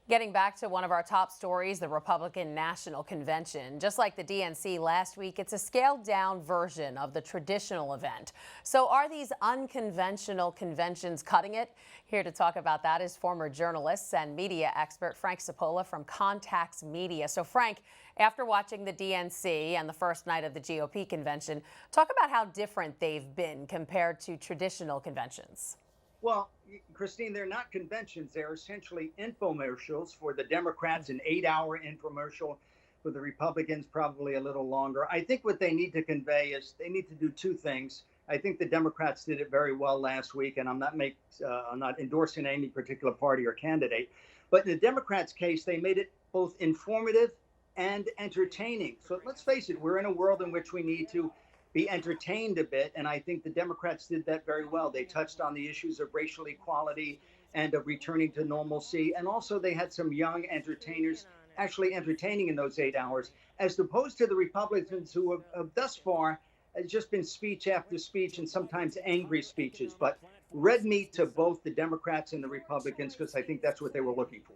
Getting back to one of our top stories, the Republican National Convention. Just like the DNC last week, it's a scaled down version of the traditional event. So are these unconventional conventions cutting it? Here to talk about that is former journalist and media expert Frank Cipolla from Contacts Media. So Frank, after watching the DNC and the first night of the GOP convention, talk about how different they've been compared to traditional conventions. Well, Christine, they're not conventions. They're essentially infomercials. For the Democrats, an 8-hour infomercial. For the Republicans, probably a little longer. I think what they need to convey is they need to do two things. I think the Democrats did it very well last week, and I'm not endorsing any particular party or candidate. But in the Democrats' case, they made it both informative and entertaining. So let's face it, we're in a world in which we need to be entertained a bit, and I think the Democrats did that very well. They touched on the issues of racial equality and of returning to normalcy, and also they had some young entertainers actually entertaining in those 8 hours, as opposed to the Republicans who have thus far has just been speech after speech and sometimes angry speeches. But red meat to both the Democrats and the Republicans, because I think that's what they were looking for.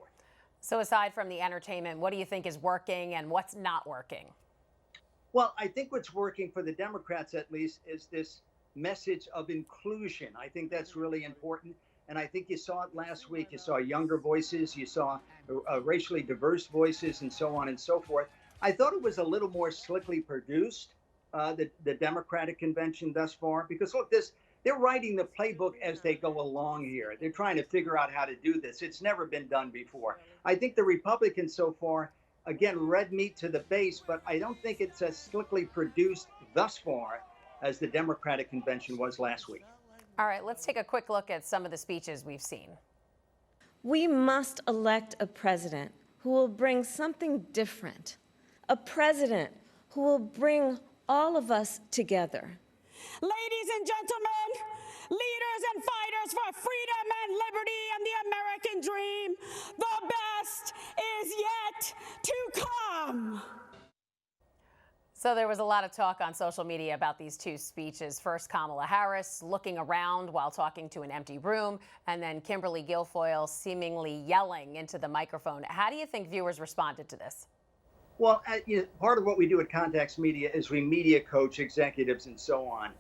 So aside from the entertainment, what do you think is working and what's not working? Well, I think what's working for the Democrats, at least, is this message of inclusion. I think that's really important. And I think you saw it last week. You saw younger voices, you saw racially diverse voices, and so on and so forth. I thought it was a little more slickly produced, the Democratic convention thus far, because look, they're writing the playbook as they go along here. They're trying to figure out how to do this. It's never been done before. I think the Republicans so far, again, red meat to the base, but I don't think it's as slickly produced thus far as the Democratic convention was last week. All right, let's take a quick look at some of the speeches we've seen. We must elect a president who will bring something different, a president who will bring all of us together. Ladies and gentlemen, leaders and fighters for freedom and liberty and the American dream, the best is yet to come. So there was a lot of talk on social media about these two speeches. First, Kamala Harris looking around while talking to an empty room, and then Kimberly Guilfoyle seemingly yelling into the microphone. How do you think viewers responded to this? Well, part of what we do at Contacts Media is we media coach executives and so on.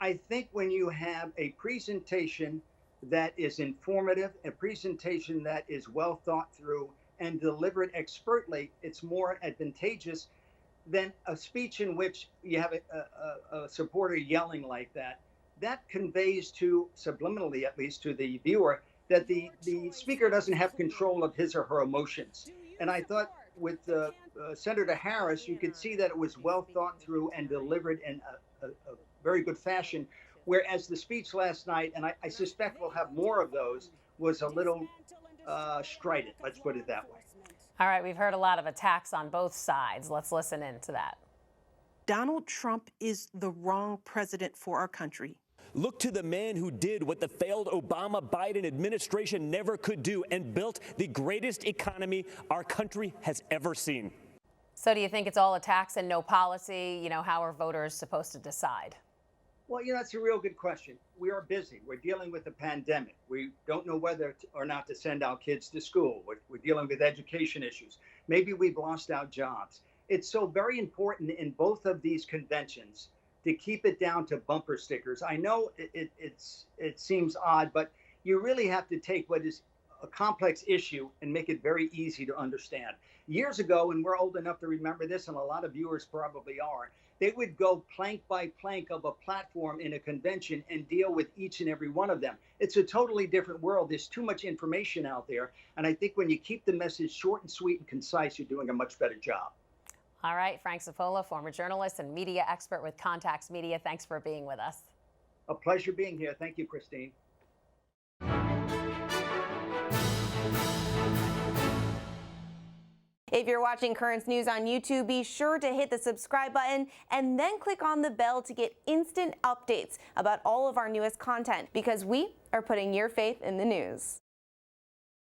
I think when you have a presentation that is informative, a presentation that is well thought through and delivered expertly, it's more advantageous than a speech in which you have a supporter yelling like that. That conveys to, subliminally at least, to the viewer that the speaker doesn't have control of his or her emotions. And I thought with Senator Harris, you could see that it was well thought through and delivered in a very good fashion, whereas the speech last night, and I suspect we'll have more of those, was a little strident, let's put it that way. All right, we've heard a lot of attacks on both sides. Let's listen into that. Donald Trump is the wrong president for our country. Look to the man who did what the failed Obama-Biden administration never could do and built the greatest economy our country has ever seen. So do you think it's all attacks and no policy? You know, how are voters supposed to decide? Well, that's a real good question. We are busy. We're dealing with a pandemic. We don't know whether or not to send our kids to school. We're dealing with education issues. Maybe we've lost our jobs. It's so very important in both of these conventions to keep it down to bumper stickers. I know it seems odd, but you really have to take what is a complex issue and make it very easy to understand. Years ago, and we're old enough to remember this, and a lot of viewers probably are, they would go plank by plank of a platform in a convention and deal with each and every one of them. It's a totally different world. There's too much information out there. And I think when you keep the message short and sweet and concise, you're doing a much better job. All right, Frank Cipolla, former journalist and media expert with Contacts Media. Thanks for being with us. A pleasure being here. Thank you, Christine. If you're watching Currents News on YouTube, be sure to hit the subscribe button and then click on the bell to get instant updates about all of our newest content, because we are putting your faith in the news.